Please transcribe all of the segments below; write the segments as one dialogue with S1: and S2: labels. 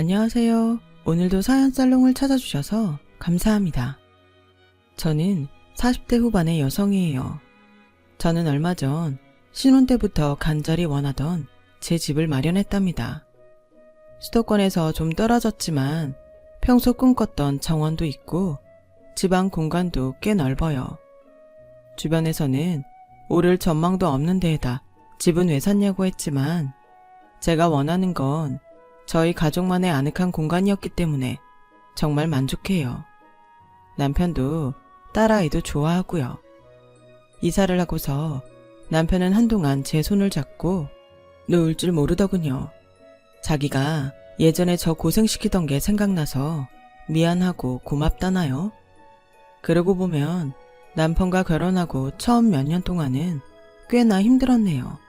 S1: 안녕하세요. 오늘도 사연살롱을 찾아주셔서 감사합니다. 저는 40대 후반의 여성이에요. 저는 얼마 전 신혼 때부터 간절히 원하던 제 집을 마련했답니다. 수도권에서 좀 떨어졌지만 평소 꿈꿨던 정원도 있고 집안 공간도 꽤 넓어요. 주변에서는 오를 전망도 없는 데에다 집은 왜 샀냐고 했지만 제가 원하는 건 저희 가족만의 아늑한 공간이었기 때문에 정말 만족해요. 남편도 딸아이도 좋아하고요. 이사를 하고서 남편은 한동안 제 손을 잡고 놓을 줄 모르더군요. 자기가 예전에 저 고생시키던 게 생각나서 미안하고 고맙다나요? 그러고 보면 남편과 결혼하고 처음 몇 년 동안은 꽤나 힘들었네요.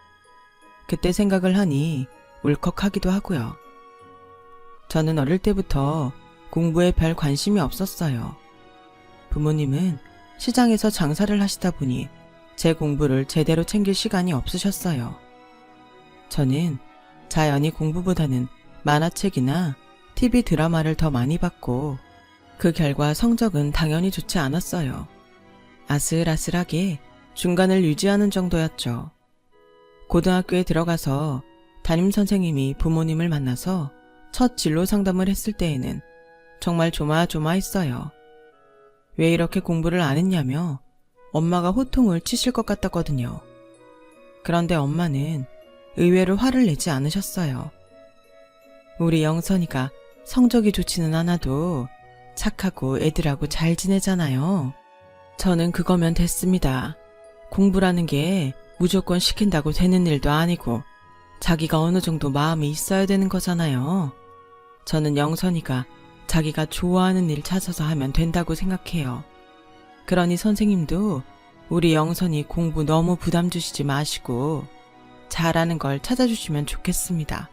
S1: 그때 생각을 하니 울컥하기도 하고요. 저는 어릴 때부터 공부에 별 관심이 없었어요. 부모님은 시장에서 장사를 하시다 보니 제 공부를 제대로 챙길 시간이 없으셨어요. 저는 자연히 공부보다는 만화책이나 TV 드라마를 더 많이 봤고 그 결과 성적은 당연히 좋지 않았어요. 아슬아슬하게 중간을 유지하는 정도였죠. 고등학교에 들어가서 담임선생님이 부모님을 만나서 첫 진로 상담을 했을 때에는 정말 조마조마했어요. 왜 이렇게 공부를 안 했냐며 엄마가 호통을 치실 것 같았거든요. 그런데 엄마는 의외로 화를 내지 않으셨어요. 우리 영선이가 성적이 좋지는 않아도 착하고 애들하고 잘 지내잖아요. 저는 그거면 됐습니다. 공부라는 게 무조건 시킨다고 되는 일도 아니고 자기가 어느 정도 마음이 있어야 되는 거잖아요. 저는 영선이가 자기가 좋아하는 일 찾아서 하면 된다고 생각해요. 그러니 선생님도 우리 영선이 공부 너무 부담 주시지 마시고 잘하는 걸 찾아주시면 좋겠습니다.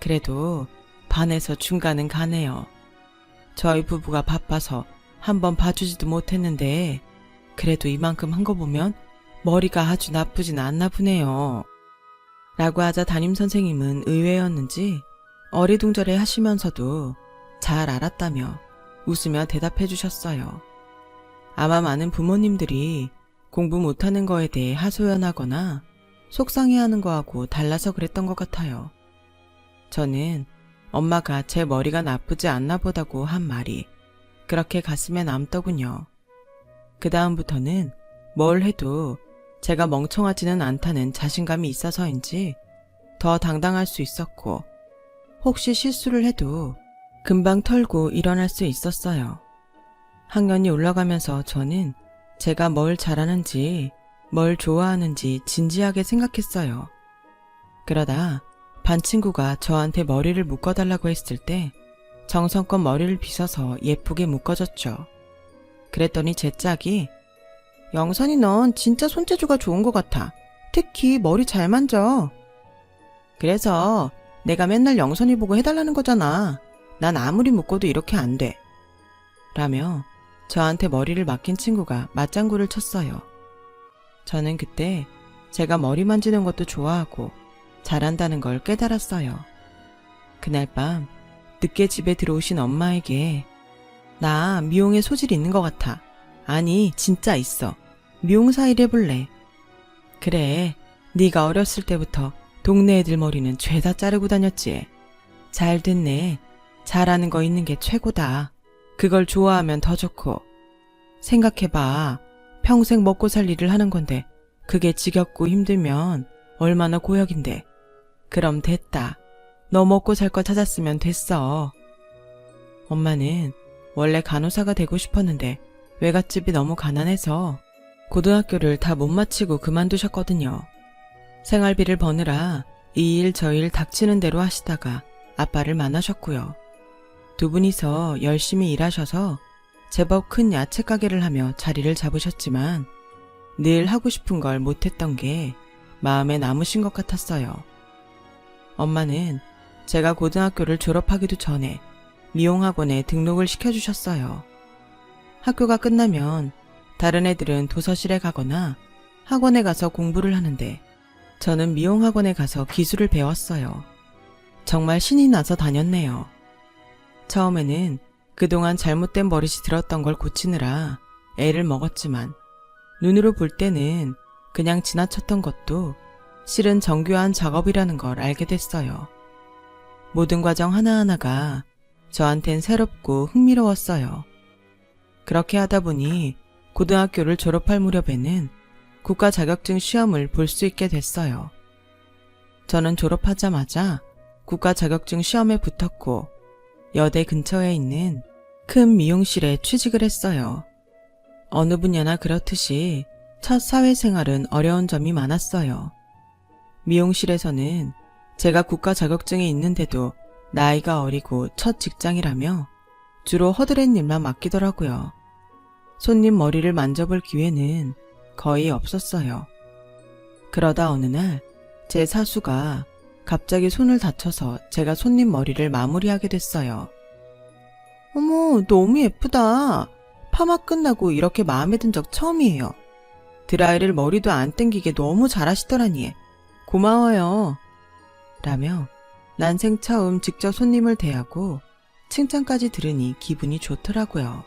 S1: 그래도 반에서 중간은 가네요. 저희 부부가 바빠서 한번 봐주지도 못했는데 그래도 이만큼 한 거 보면 머리가 아주 나쁘진 않나 보네요. 라고 하자 담임선생님은 의외였는지 어리둥절해 하시면서도 잘 알았다며 웃으며 대답해 주셨어요. 아마 많은 부모님들이 공부 못하는 거에 대해 하소연하거나 속상해하는 거하고 달라서 그랬던 것 같아요. 저는 엄마가 제 머리가 나쁘지 않나 보다고 한 말이 그렇게 가슴에 남더군요. 그 다음부터는 뭘 해도 제가 멍청하지는 않다는 자신감이 있어서인지 더 당당할 수 있었고 혹시 실수를 해도 금방 털고 일어날 수 있었어요. 학년이 올라가면서 저는 제가 뭘 잘하는지 뭘 좋아하는지 진지하게 생각했어요. 그러다 반 친구가 저한테 머리를 묶어달라고 했을 때 정성껏 머리를 빗어서 예쁘게 묶어줬죠. 그랬더니 제 짝이 영선이 넌 진짜 손재주가 좋은 것 같아. 특히 머리 잘 만져. 그래서 내가 맨날 영선이 보고 해달라는 거잖아. 난 아무리 묶어도 이렇게 안 돼. 라며 저한테 머리를 맡긴 친구가 맞장구를 쳤어요. 저는 그때 제가 머리 만지는 것도 좋아하고 잘한다는 걸 깨달았어요. 그날 밤 늦게 집에 들어오신 엄마에게 나 미용에 소질이 있는 것 같아. 아니 진짜 있어. 미용사 일 해볼래. 그래 네가 어렸을 때부터 동네 애들 머리는 죄다 자르고 다녔지. 잘 됐네. 잘하는 거 있는 게 최고다. 그걸 좋아하면 더 좋고. 생각해봐. 평생 먹고 살 일을 하는 건데 그게 지겹고 힘들면 얼마나 고역인데. 그럼 됐다. 너 먹고 살 거 찾았으면 됐어. 엄마는 원래 간호사가 되고 싶었는데 외갓집이 너무 가난해서 고등학교를 다 못 마치고 그만두셨거든요. 생활비를 버느라 이 일 저 일 닥치는 대로 하시다가 아빠를 만나셨고요. 두 분이서 열심히 일하셔서 제법 큰 야채 가게를 하며 자리를 잡으셨지만 늘 하고 싶은 걸 못했던 게 마음에 남으신 것 같았어요. 엄마는 제가 고등학교를 졸업하기도 전에 미용학원에 등록을 시켜주셨어요. 학교가 끝나면 다른 애들은 도서실에 가거나 학원에 가서 공부를 하는데 저는 미용학원에 가서 기술을 배웠어요. 정말 신이 나서 다녔네요. 처음에는 그동안 잘못된 버릇이 들었던 걸 고치느라 애를 먹었지만 눈으로 볼 때는 그냥 지나쳤던 것도 실은 정교한 작업이라는 걸 알게 됐어요. 모든 과정 하나하나가 저한텐 새롭고 흥미로웠어요. 그렇게 하다 보니 고등학교를 졸업할 무렵에는 국가 자격증 시험을 볼 수 있게 됐어요. 저는 졸업하자마자 국가 자격증 시험에 붙었고 여대 근처에 있는 큰 미용실에 취직을 했어요. 어느 분야나 그렇듯이 첫 사회생활은 어려운 점이 많았어요. 미용실에서는 제가 국가 자격증이 있는데도 나이가 어리고 첫 직장이라며 주로 허드렛 일만 맡기더라고요. 손님 머리를 만져볼 기회는 거의 없었어요. 그러다 어느 날 제 사수가 갑자기 손을 다쳐서 제가 손님 머리를 마무리하게 됐어요. 어머, 너무 예쁘다. 파마 끝나고 이렇게 마음에 든 적 처음이에요. 드라이를 머리도 안 땡기게 너무 잘하시더라니. 고마워요. 라며 난생 처음 직접 손님을 대하고 칭찬까지 들으니 기분이 좋더라고요.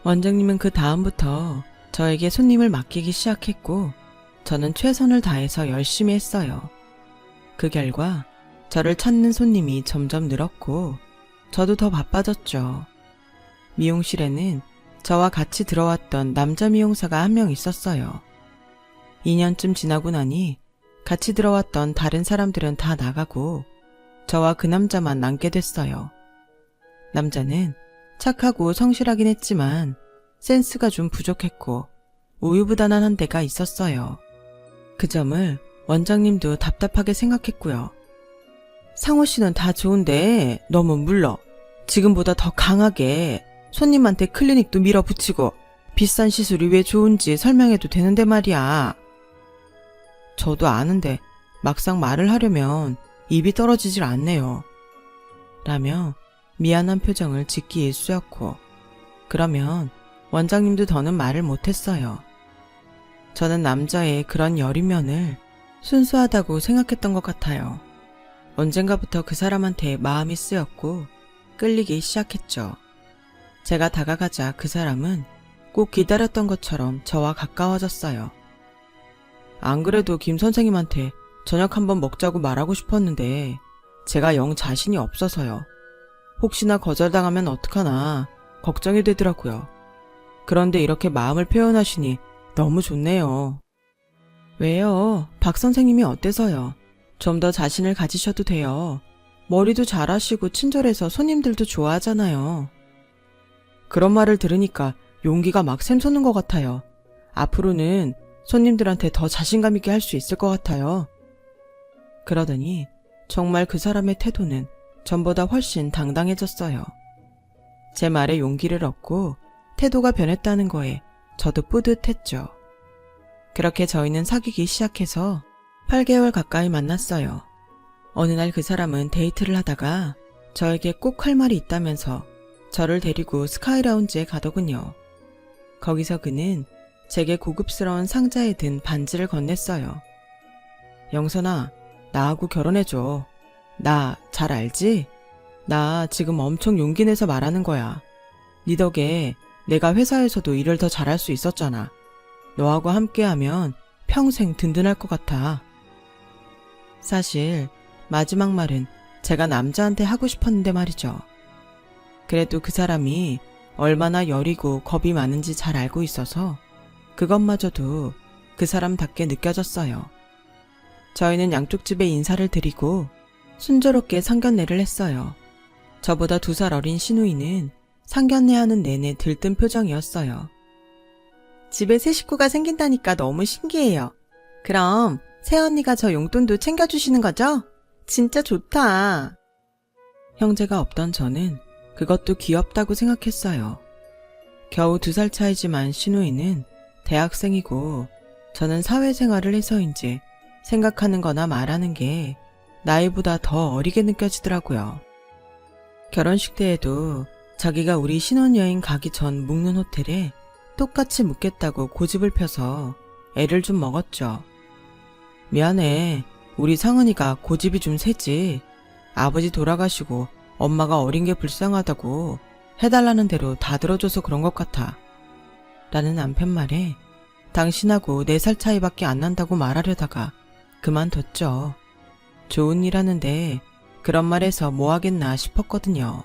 S1: 원장님은 그 다음부터 저에게 손님을 맡기기 시작했고 저는 최선을 다해서 열심히 했어요. 그 결과 저를 찾는 손님이 점점 늘었고 저도 더 바빠졌죠. 미용실에는 저와 같이 들어왔던 남자 미용사가 한 명 있었어요. 2년쯤 지나고 나니 같이 들어왔던 다른 사람들은 다 나가고 저와 그 남자만 남게 됐어요. 남자는 착하고 성실하긴 했지만 센스가 좀 부족했고 우유부단한 데가 있었어요. 그 점을 원장님도 답답하게 생각했고요. 상호 씨는 다 좋은데 너무 물러. 지금보다 더 강하게 손님한테 클리닉도 밀어붙이고 비싼 시술이 왜 좋은지 설명해도 되는데 말이야. 저도 아는데 막상 말을 하려면 입이 떨어지질 않네요. 라며 미안한 표정을 짓기 일쑤였고 그러면 원장님도 더는 말을 못했어요. 저는 남자의 그런 여린 면을 순수하다고 생각했던 것 같아요. 언젠가부터 그 사람한테 마음이 쓰였고 끌리기 시작했죠. 제가 다가가자 그 사람은 꼭 기다렸던 것처럼 저와 가까워졌어요. 안 그래도 김 선생님한테 저녁 한번 먹자고 말하고 싶었는데 제가 영 자신이 없어서요. 혹시나 거절당하면 어떡하나 걱정이 되더라고요. 그런데 이렇게 마음을 표현하시니 너무 좋네요. 왜요? 박 선생님이 어때서요? 좀 더 자신을 가지셔도 돼요. 머리도 잘하시고 친절해서 손님들도 좋아하잖아요. 그런 말을 들으니까 용기가 막 샘솟는 것 같아요. 앞으로는 손님들한테 더 자신감 있게 할 수 있을 것 같아요. 그러더니 정말 그 사람의 태도는 전보다 훨씬 당당해졌어요. 제 말에 용기를 얻고 태도가 변했다는 거에 저도 뿌듯했죠. 그렇게 저희는 사귀기 시작해서 8개월 가까이 만났어요. 어느 날 그 사람은 데이트를 하다가 저에게 꼭 할 말이 있다면서 저를 데리고 스카이라운지에 가더군요. 거기서 그는 제게 고급스러운 상자에 든 반지를 건넸어요. 영선아, 나하고 결혼해줘. 나 잘 알지? 나 지금 엄청 용기 내서 말하는 거야. 네 덕에 내가 회사에서도 일을 더 잘할 수 있었잖아. 너하고 함께하면 평생 든든할 것 같아. 사실 마지막 말은 제가 남자한테 하고 싶었는데 말이죠. 그래도 그 사람이 얼마나 여리고 겁이 많은지 잘 알고 있어서 그것마저도 그 사람답게 느껴졌어요. 저희는 양쪽 집에 인사를 드리고 순조롭게 상견례를 했어요. 저보다 2살 어린 시누이는 상견례하는 내내 들뜬 표정이었어요. 집에 새 식구가 생긴다니까 너무 신기해요. 그럼 새언니가 저 용돈도 챙겨주시는 거죠? 진짜 좋다. 형제가 없던 저는 그것도 귀엽다고 생각했어요. 겨우 2살 차이지만 시누이는 대학생이고 저는 사회생활을 해서인지 생각하는 거나 말하는 게 나이보다 더 어리게 느껴지더라고요. 결혼식 때에도 자기가 우리 신혼여행 가기 전 묵는 호텔에 똑같이 묵겠다고 고집을 펴서 애를 좀 먹었죠. 미안해. 우리 상은이가 고집이 좀 세지. 아버지 돌아가시고 엄마가 어린 게 불쌍하다고 해달라는 대로 다 들어줘서 그런 것 같아. 라는 남편 말에 당신하고 4살 차이밖에 안 난다고 말하려다가 그만뒀죠. 좋은 일 하는데 그런 말해서 뭐 하겠나 싶었거든요.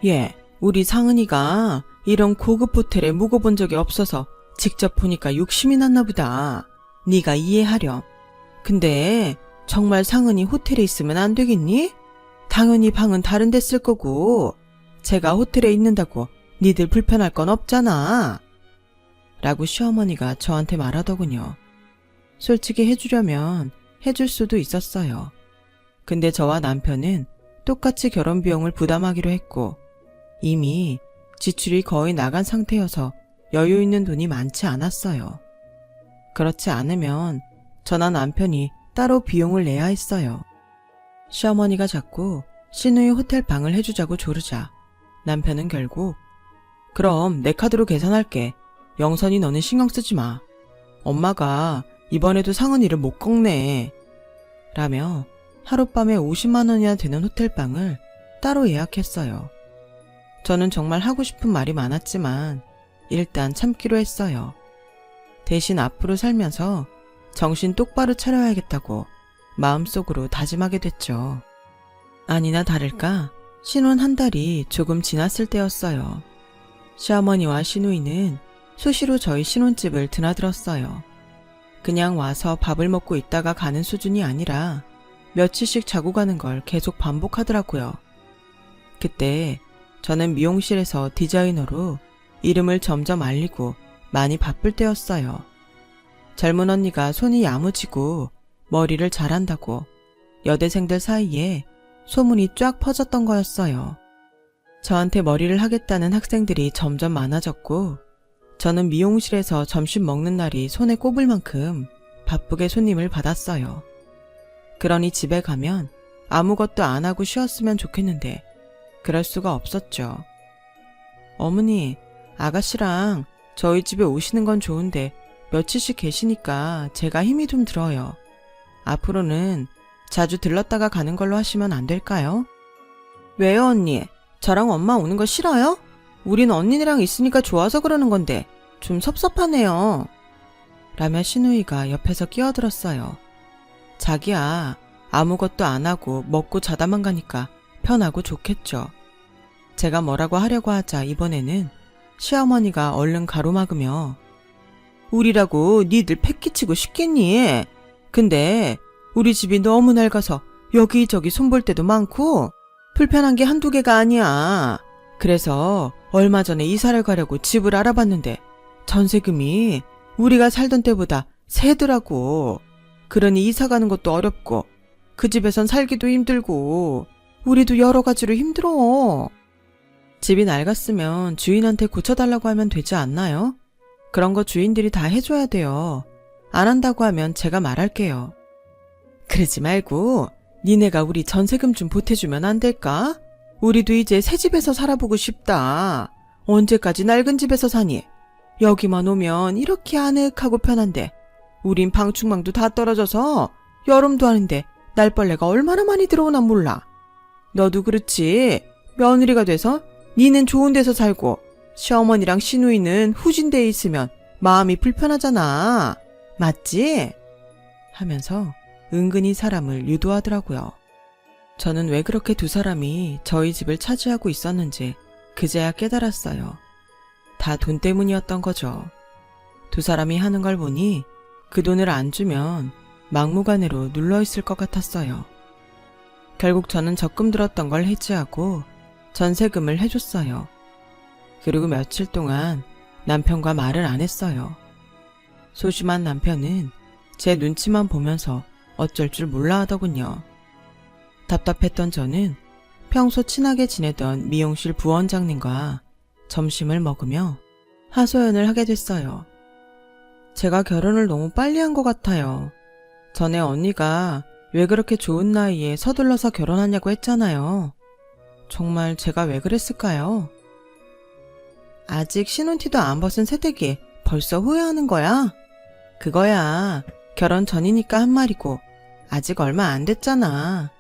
S1: 예, 우리 상은이가 이런 고급 호텔에 묵어본 적이 없어서 직접 보니까 욕심이 났나 보다. 네가 이해하렴. 근데 정말 상은이 호텔에 있으면 안 되겠니? 당연히 방은 다른 데 쓸 거고 제가 호텔에 있는다고 니들 불편할 건 없잖아. 라고 시어머니가 저한테 말하더군요. 솔직히 해주려면 해줄 수도 있었어요. 근데 저와 남편은 똑같이 결혼 비용을 부담하기로 했고 이미 지출이 거의 나간 상태여서 여유 있는 돈이 많지 않았어요. 그렇지 않으면 저나 남편이 따로 비용을 내야 했어요. 시어머니가 자꾸 시누이 호텔 방을 해주자고 조르자 남편은 결국 그럼 내 카드로 계산할게. 영선이 너는 신경 쓰지 마. 엄마가 이번에도 상은이를 못 꺾네. 라며 하룻밤에 50만 원이나 되는 호텔방을 따로 예약했어요. 저는 정말 하고 싶은 말이 많았지만 일단 참기로 했어요. 대신 앞으로 살면서 정신 똑바로 차려야겠다고 마음속으로 다짐하게 됐죠. 아니나 다를까 신혼 한 달이 조금 지났을 때였어요. 시어머니와 시누이는 수시로 저희 신혼집을 드나들었어요. 그냥 와서 밥을 먹고 있다가 가는 수준이 아니라 며칠씩 자고 가는 걸 계속 반복하더라고요. 그때 저는 미용실에서 디자이너로 이름을 점점 알리고 많이 바쁠 때였어요. 젊은 언니가 손이 야무지고 머리를 잘한다고 여대생들 사이에 소문이 쫙 퍼졌던 거였어요. 저한테 머리를 하겠다는 학생들이 점점 많아졌고 저는 미용실에서 점심 먹는 날이 손에 꼽을 만큼 바쁘게 손님을 받았어요. 그러니 집에 가면 아무것도 안 하고 쉬었으면 좋겠는데 그럴 수가 없었죠. 어머니, 아가씨랑 저희 집에 오시는 건 좋은데 며칠씩 계시니까 제가 힘이 좀 들어요. 앞으로는 자주 들렀다가 가는 걸로 하시면 안 될까요? 왜요, 언니? 저랑 엄마 오는 거 싫어요? 우린 언니랑 있으니까 좋아서 그러는 건데 좀 섭섭하네요. 라며 시누이가 옆에서 끼어들었어요. 자기야, 아무것도 안 하고 먹고 자다만 가니까 편하고 좋겠죠. 제가 뭐라고 하려고 하자 이번에는 시어머니가 얼른 가로막으며 우리라고 니들 패기치고 싶겠니? 근데 우리 집이 너무 낡아서 여기저기 손볼 데도 많고 불편한 게 한두 개가 아니야. 그래서 얼마 전에 이사를 가려고 집을 알아봤는데 전세금이 우리가 살던 때보다 세더라고. 그러니 이사 가는 것도 어렵고 그 집에선 살기도 힘들고 우리도 여러 가지로 힘들어. 집이 낡았으면 주인한테 고쳐달라고 하면 되지 않나요? 그런 거 주인들이 다 해줘야 돼요. 안 한다고 하면 제가 말할게요. 그러지 말고 니네가 우리 전세금 좀 보태주면 안 될까? 우리도 이제 새 집에서 살아보고 싶다. 언제까지 낡은 집에서 사니? 여기만 오면 이렇게 아늑하고 편한데 우린 방충망도 다 떨어져서 여름도 아닌데 날벌레가 얼마나 많이 들어오나 몰라. 너도 그렇지. 며느리가 돼서 니는 좋은 데서 살고 시어머니랑 시누이는 후진대에 있으면 마음이 불편하잖아. 맞지? 하면서 은근히 사람을 유도하더라고요. 저는 왜 그렇게 두 사람이 저희 집을 차지하고 있었는지 그제야 깨달았어요. 다 돈 때문이었던 거죠. 두 사람이 하는 걸 보니 그 돈을 안 주면 막무가내로 눌러있을 것 같았어요. 결국 저는 적금 들었던 걸 해지하고 전세금을 해줬어요. 그리고 며칠 동안 남편과 말을 안 했어요. 소심한 남편은 제 눈치만 보면서 어쩔 줄 몰라 하더군요. 답답했던 저는 평소 친하게 지내던 미용실 부원장님과 점심을 먹으며 하소연을 하게 됐어요. 제가 결혼을 너무 빨리 한 것 같아요. 전에 언니가 왜 그렇게 좋은 나이에 서둘러서 결혼하냐고 했잖아요. 정말 제가 왜 그랬을까요? 아직 신혼티도 안 벗은 새댁이 벌써 후회하는 거야? 그거야 결혼 전이니까 한 말이고 아직 얼마 안 됐잖아.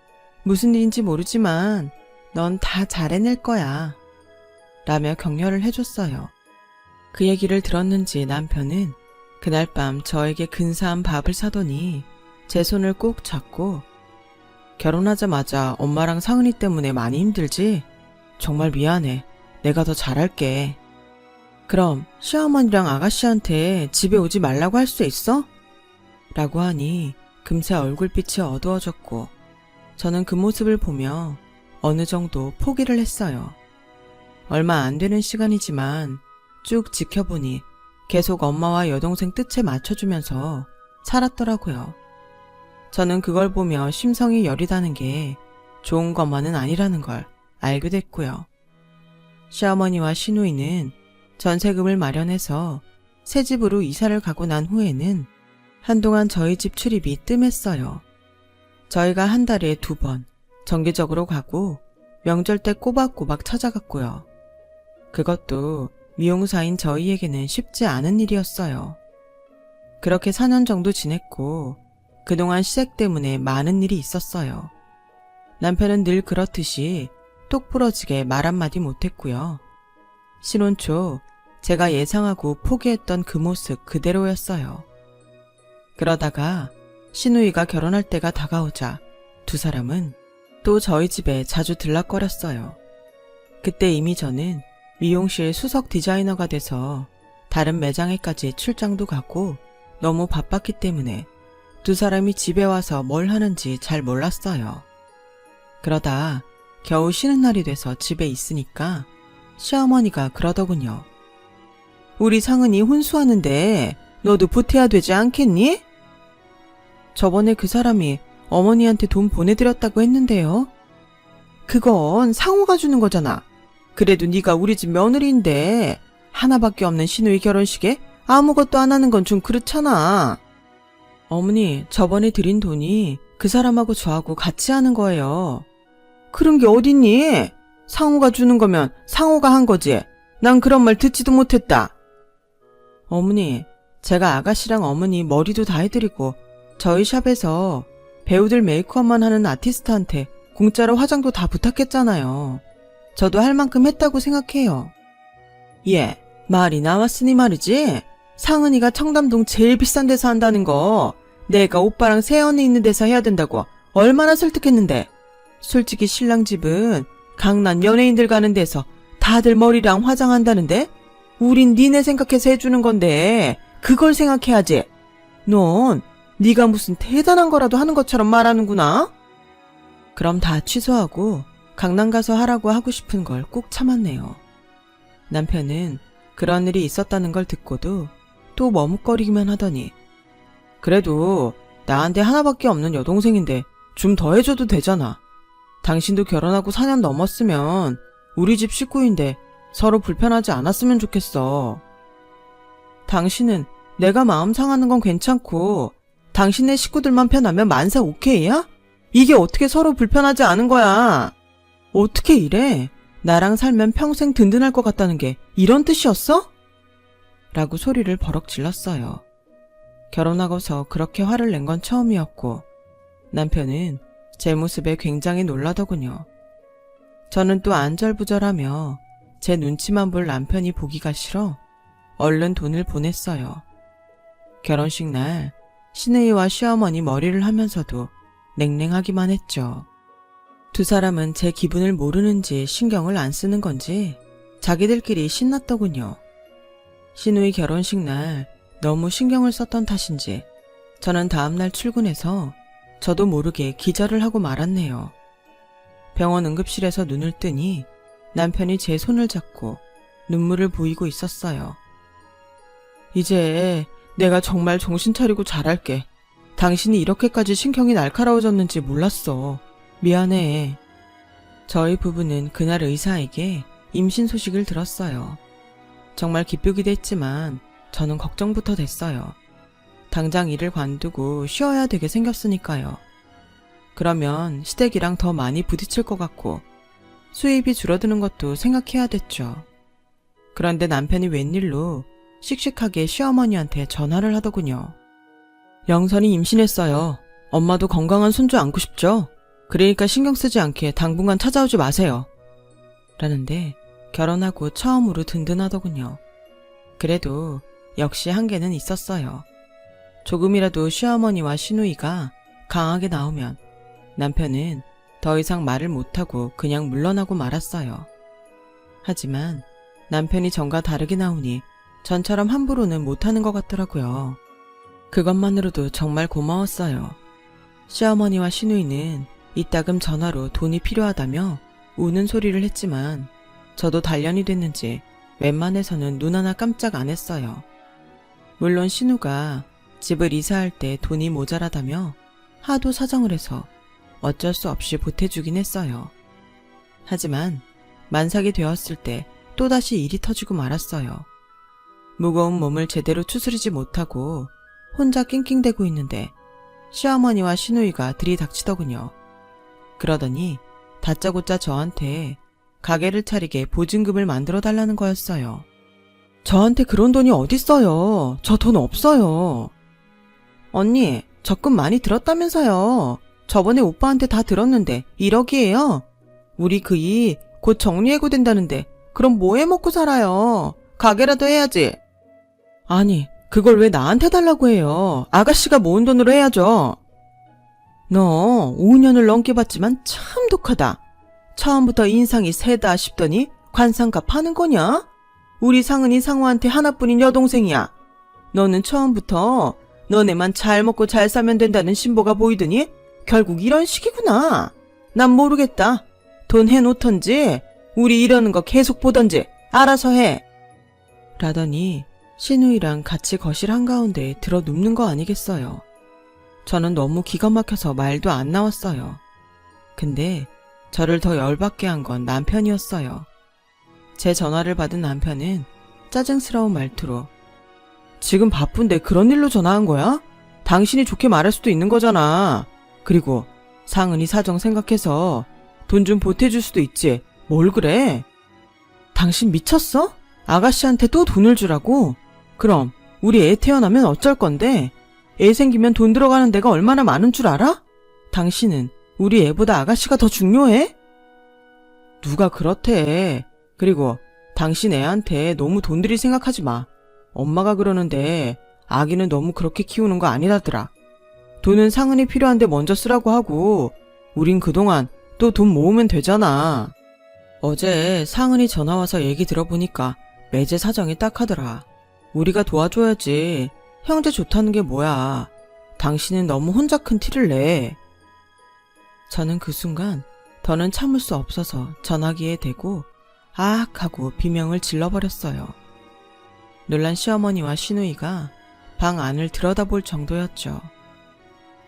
S1: 무슨 일인지 모르지만 넌 다 잘해낼 거야. 라며 격려를 해줬어요. 그 얘기를 들었는지 남편은 그날 밤 저에게 근사한 밥을 사더니 제 손을 꼭 잡고 결혼하자마자 엄마랑 상은이 때문에 많이 힘들지? 정말 미안해. 내가 더 잘할게. 그럼 시어머니랑 아가씨한테 집에 오지 말라고 할 수 있어? 라고 하니 금세 얼굴빛이 어두워졌고 저는 그 모습을 보며 어느 정도 포기를 했어요. 얼마 안 되는 시간이지만 쭉 지켜보니 계속 엄마와 여동생 뜻에 맞춰주면서 살았더라고요. 저는 그걸 보며 심성이 여리다는 게 좋은 것만은 아니라는 걸 알게 됐고요. 시어머니와 시누이는 전세금을 마련해서 새 집으로 이사를 가고 난 후에는 한동안 저희 집 출입이 뜸했어요. 저희가 한 달에 2번 정기적으로 가고 명절 때 꼬박꼬박 찾아갔고요. 그것도 미용사인 저희에게는 쉽지 않은 일이었어요. 그렇게 4년 정도 지냈고 그동안 시댁 때문에 많은 일이 있었어요. 남편은 늘 그렇듯이 똑 부러지게 말 한마디 못했고요. 신혼 초 제가 예상하고 포기했던 그 모습 그대로였어요. 그러다가 시누이가 결혼할 때가 다가오자 두 사람은 또 저희 집에 자주 들락거렸어요. 그때 이미 저는 미용실 수석 디자이너가 돼서 다른 매장에까지 출장도 가고 너무 바빴기 때문에 두 사람이 집에 와서 뭘 하는지 잘 몰랐어요. 그러다 겨우 쉬는 날이 돼서 집에 있으니까 시어머니가 그러더군요. 우리 상은이 혼수하는데 너도 보태야 되지 않겠니? 저번에 그 사람이 어머니한테 돈 보내드렸다고 했는데요. 그건 상호가 주는 거잖아. 그래도 네가 우리 집 며느리인데 하나밖에 없는 시누이 결혼식에 아무것도 안 하는 건 좀 그렇잖아. 어머니, 저번에 드린 돈이 그 사람하고 저하고 같이 하는 거예요. 그런 게 어딨니? 상호가 주는 거면 상호가 한 거지. 난 그런 말 듣지도 못했다. 어머니, 제가 아가씨랑 어머니 머리도 다 해드리고 저희 샵에서 배우들 메이크업만 하는 아티스트한테 공짜로 화장도 다 부탁했잖아요. 저도 할 만큼 했다고 생각해요. 예, 말이 나왔으니 말이지. 상은이가 청담동 제일 비싼 데서 한다는 거 내가 오빠랑 세연이 있는 데서 해야 된다고 얼마나 설득했는데. 솔직히 신랑 집은 강남 연예인들 가는 데서 다들 머리랑 화장한다는데 우린 니네 생각해서 해주는 건데 그걸 생각해야지. 넌 네가 무슨 대단한 거라도 하는 것처럼 말하는구나. 그럼 다 취소하고 강남 가서 하라고 하고 싶은 걸 꾹 참았네요. 남편은 그런 일이 있었다는 걸 듣고도 또 머뭇거리기만 하더니 그래도 나한테 하나밖에 없는 여동생인데 좀 더 해줘도 되잖아. 당신도 결혼하고 4년 넘었으면 우리 집 식구인데 서로 불편하지 않았으면 좋겠어. 당신은 내가 마음 상하는 건 괜찮고 당신네 식구들만 편하면 만사 오케이야? 이게 어떻게 서로 불편하지 않은 거야? 어떻게 이래? 나랑 살면 평생 든든할 것 같다는 게 이런 뜻이었어? 라고 소리를 버럭 질렀어요. 결혼하고서 그렇게 화를 낸 건 처음이었고 남편은 제 모습에 굉장히 놀라더군요. 저는 또 안절부절하며 제 눈치만 볼 남편이 보기가 싫어 얼른 돈을 보냈어요. 결혼식 날 시누이와 시어머니 머리를 하면서도 냉랭하기만 했죠. 두 사람은 제 기분을 모르는지 신경을 안 쓰는 건지 자기들끼리 신났더군요. 시누이 결혼식 날 너무 신경을 썼던 탓인지 저는 다음날 출근해서 저도 모르게 기절을 하고 말았네요. 병원 응급실에서 눈을 뜨니 남편이 제 손을 잡고 눈물을 보이고 있었어요. 이제 내가 정말 정신 차리고 잘할게. 당신이 이렇게까지 신경이 날카로워졌는지 몰랐어. 미안해. 저희 부부는 그날 의사에게 임신 소식을 들었어요. 정말 기쁘기도 했지만 저는 걱정부터 됐어요. 당장 일을 관두고 쉬어야 되게 생겼으니까요. 그러면 시댁이랑 더 많이 부딪힐 것 같고 수입이 줄어드는 것도 생각해야 됐죠. 그런데 남편이 웬일로 씩씩하게 시어머니한테 전화를 하더군요. 영선이 임신했어요. 엄마도 건강한 손주 안고 싶죠? 그러니까 신경 쓰지 않게 당분간 찾아오지 마세요. 라는데 결혼하고 처음으로 든든하더군요. 그래도 역시 한계는 있었어요. 조금이라도 시어머니와 시누이가 강하게 나오면 남편은 더 이상 말을 못하고 그냥 물러나고 말았어요. 하지만 남편이 전과 다르게 나오니 전처럼 함부로는 못하는 것 같더라고요. 그것만으로도 정말 고마웠어요. 시어머니와 시누이는 이따금 전화로 돈이 필요하다며 우는 소리를 했지만 저도 단련이 됐는지 웬만해서는 눈 하나 깜짝 안 했어요. 물론 신우가 집을 이사할 때 돈이 모자라다며 하도 사정을 해서 어쩔 수 없이 보태주긴 했어요. 하지만 만삭이 되었을 때 또다시 일이 터지고 말았어요. 무거운 몸을 제대로 추스리지 못하고 혼자 낑낑대고 있는데 시어머니와 시누이가 들이닥치더군요. 그러더니 다짜고짜 저한테 가게를 차리게 보증금을 만들어 달라는 거였어요. 저한테 그런 돈이 어딨어요. 저 돈 없어요. 언니, 적금 많이 들었다면서요. 저번에 오빠한테 다 들었는데 1억이에요. 우리 그 일 곧 정리해고 된다는데 그럼 뭐 해먹고 살아요. 가게라도 해야지. 아니, 그걸 왜 나한테 달라고 해요. 아가씨가 모은 돈으로 해야죠. 너 5년을 넘게 봤지만 참 독하다. 처음부터 인상이 세다 싶더니 관상값 하는 거냐? 우리 상은이 상우한테 하나뿐인 여동생이야. 너는 처음부터 너네만 잘 먹고 잘 살면 된다는 신보가 보이더니 결국 이런 식이구나. 난 모르겠다. 돈 해놓던지 우리 이러는 거 계속 보던지 알아서 해. 라더니 시누이랑 같이 거실 한가운데 들어 눕는 거 아니겠어요. 저는 너무 기가 막혀서 말도 안 나왔어요. 근데 저를 더 열받게 한 건 남편이었어요. 제 전화를 받은 남편은 짜증스러운 말투로 지금 바쁜데 그런 일로 전화한 거야? 당신이 좋게 말할 수도 있는 거잖아. 그리고 상은이 사정 생각해서 돈 좀 보태줄 수도 있지. 뭘 그래? 당신 미쳤어? 아가씨한테 또 돈을 주라고? 그럼 우리 애 태어나면 어쩔 건데? 애 생기면 돈 들어가는 데가 얼마나 많은 줄 알아? 당신은 우리 애보다 아가씨가 더 중요해? 누가 그렇대. 그리고 당신 애한테 너무 돈 들일 생각하지 마. 엄마가 그러는데 아기는 너무 그렇게 키우는 거 아니라더라. 돈은 상은이 필요한데 먼저 쓰라고 하고 우린 그동안 또 돈 모으면 되잖아. 어제 상은이 전화와서 얘기 들어보니까 매제 사정이 딱하더라. 우리가 도와줘야지. 형제 좋다는 게 뭐야. 당신은 너무 혼자 큰 티를 내. 저는 그 순간 더는 참을 수 없어서 전화기에 대고 아악 하고 비명을 질러버렸어요. 놀란 시어머니와 시누이가 방 안을 들여다볼 정도였죠.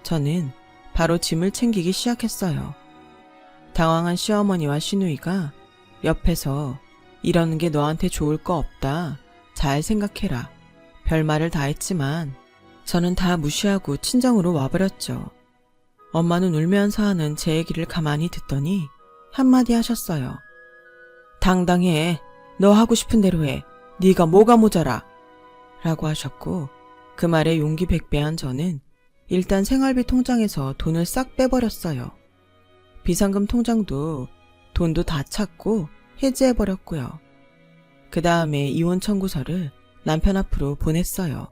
S1: 저는 바로 짐을 챙기기 시작했어요. 당황한 시어머니와 시누이가 옆에서 이러는 게 너한테 좋을 거 없다. 잘 생각해라. 별말을 다 했지만 저는 다 무시하고 친정으로 와버렸죠. 엄마는 울면서 하는 제 얘기를 가만히 듣더니 한마디 하셨어요. 당당해. 너 하고 싶은 대로 해. 네가 뭐가 모자라. 라고 하셨고 그 말에 용기 백배한 저는 일단 생활비 통장에서 돈을 싹 빼버렸어요. 비상금 통장도 돈도 다 찾고 해지해버렸고요. 그 다음에 이혼 청구서를 남편 앞으로 보냈어요.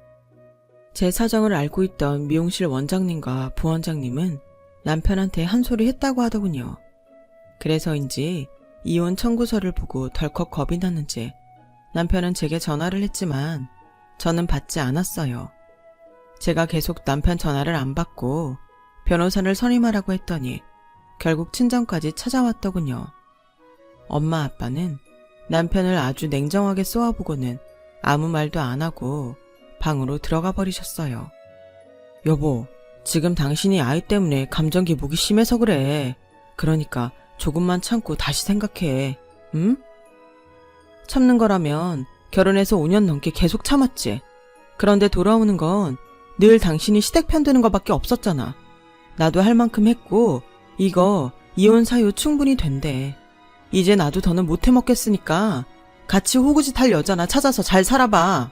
S1: 제 사정을 알고 있던 미용실 원장님과 부원장님은 남편한테 한 소리 했다고 하더군요. 그래서인지 이혼 청구서를 보고 덜컥 겁이 났는지 남편은 제게 전화를 했지만 저는 받지 않았어요. 제가 계속 남편 전화를 안 받고 변호사를 선임하라고 했더니 결국 친정까지 찾아왔더군요. 엄마 아빠는 남편을 아주 냉정하게 쏘아보고는 아무 말도 안 하고 방으로 들어가 버리셨어요. 여보, 지금 당신이 아이 때문에 감정 기복이 심해서 그래. 그러니까 조금만 참고 다시 생각해. 응? 참는 거라면 결혼해서 5년 넘게 계속 참았지. 그런데 돌아오는 건 늘 당신이 시댁 편드는 거밖에 없었잖아. 나도 할 만큼 했고 이거 이혼 사유 충분히 된대. 이제 나도 더는 못 해먹겠으니까 같이 호구짓 할 여자나 찾아서 잘 살아봐.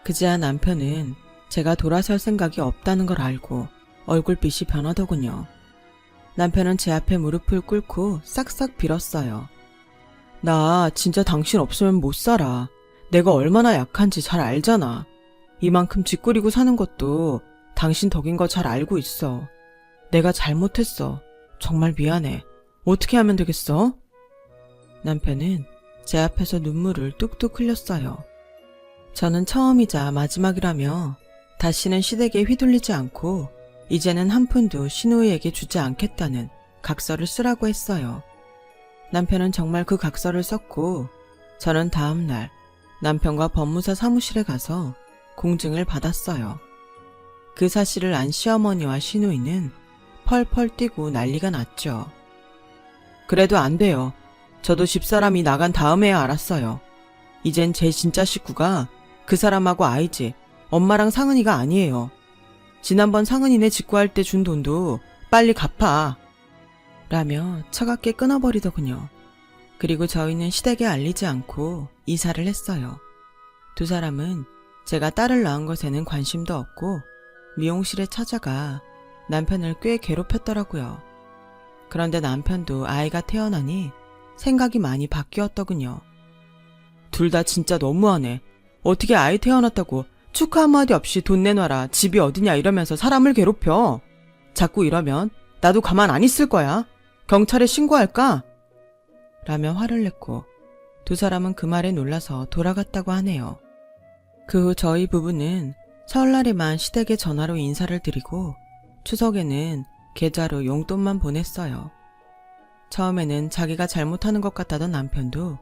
S1: 그제야 남편은 제가 돌아설 생각이 없다는 걸 알고 얼굴빛이 변하더군요. 남편은 제 앞에 무릎을 꿇고 싹싹 빌었어요. 나 진짜 당신 없으면 못 살아. 내가 얼마나 약한지 잘 알잖아. 이만큼 짓꾸리고 사는 것도 당신 덕인 거 잘 알고 있어. 내가 잘못했어. 정말 미안해. 어떻게 하면 되겠어? 남편은 제 앞에서 눈물을 뚝뚝 흘렸어요. 저는 처음이자 마지막이라며 다시는 시댁에 휘둘리지 않고 이제는 한 푼도 신우이에게 주지 않겠다는 각서를 쓰라고 했어요. 남편은 정말 그 각서를 썼고 저는 다음 날 남편과 법무사 사무실에 가서 공증을 받았어요. 그 사실을 안 시어머니와 시누이는 펄펄 뛰고 난리가 났죠. 그래도 안 돼요. 저도 집사람이 나간 다음에야 알았어요. 이젠 제 진짜 식구가 그 사람하고 아이지 엄마랑 상은이가 아니에요. 지난번 상은이네 직구할 때 준 돈도 빨리 갚아. 라며 차갑게 끊어버리더군요. 그리고 저희는 시댁에 알리지 않고 이사를 했어요. 두 사람은 제가 딸을 낳은 것에는 관심도 없고 미용실에 찾아가 남편을 꽤 괴롭혔더라고요. 그런데 남편도 아이가 태어나니 생각이 많이 바뀌었더군요. 둘 다 진짜 너무하네. 어떻게 아이 태어났다고 축하 한마디 없이 돈 내놔라, 집이 어디냐 이러면서 사람을 괴롭혀. 자꾸 이러면 나도 가만 안 있을 거야. 경찰에 신고할까? 라며 화를 냈고 두 사람은 그 말에 놀라서 돌아갔다고 하네요. 그 후 저희 부부는 설날에만 시댁에 전화로 인사를 드리고 추석에는 계좌로 용돈만 보냈어요. 처음에는 자기가 잘못하는 것 같다던 남편도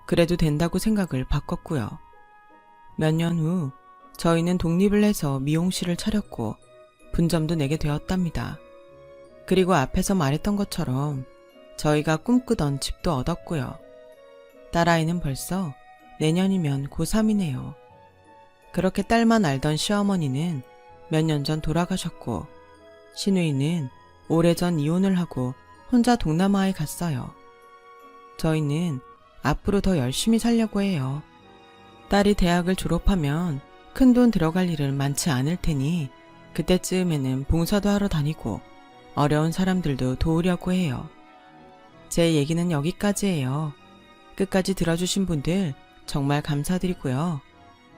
S1: 그래도 된다고 생각을 바꿨고요. 몇 년 후 저희는 독립을 해서 미용실을 차렸고 분점도 내게 되었답니다. 그리고 앞에서 말했던 것처럼 저희가 꿈꾸던 집도 얻었고요. 딸아이는 벌써 내년이면 고3이네요. 그렇게 딸만 알던 시어머니는 몇 년 전 돌아가셨고 시누이는 오래전 이혼을 하고 혼자 동남아에 갔어요. 저희는 앞으로 더 열심히 살려고 해요. 딸이 대학을 졸업하면 큰돈 들어갈 일은 많지 않을 테니 그때쯤에는 봉사도 하러 다니고 어려운 사람들도 도우려고 해요. 제 얘기는 여기까지예요. 끝까지 들어주신 분들 정말 감사드리고요.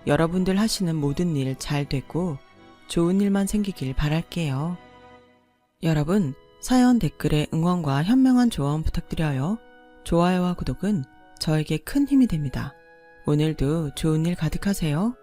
S1: 여러분들 하시는 모든 일 잘 되고 좋은 일만 생기길 바랄게요. 여러분, 사연 댓글에 응원과 현명한 조언 부탁드려요. 좋아요와 구독은 저에게 큰 힘이 됩니다. 오늘도 좋은 일 가득하세요.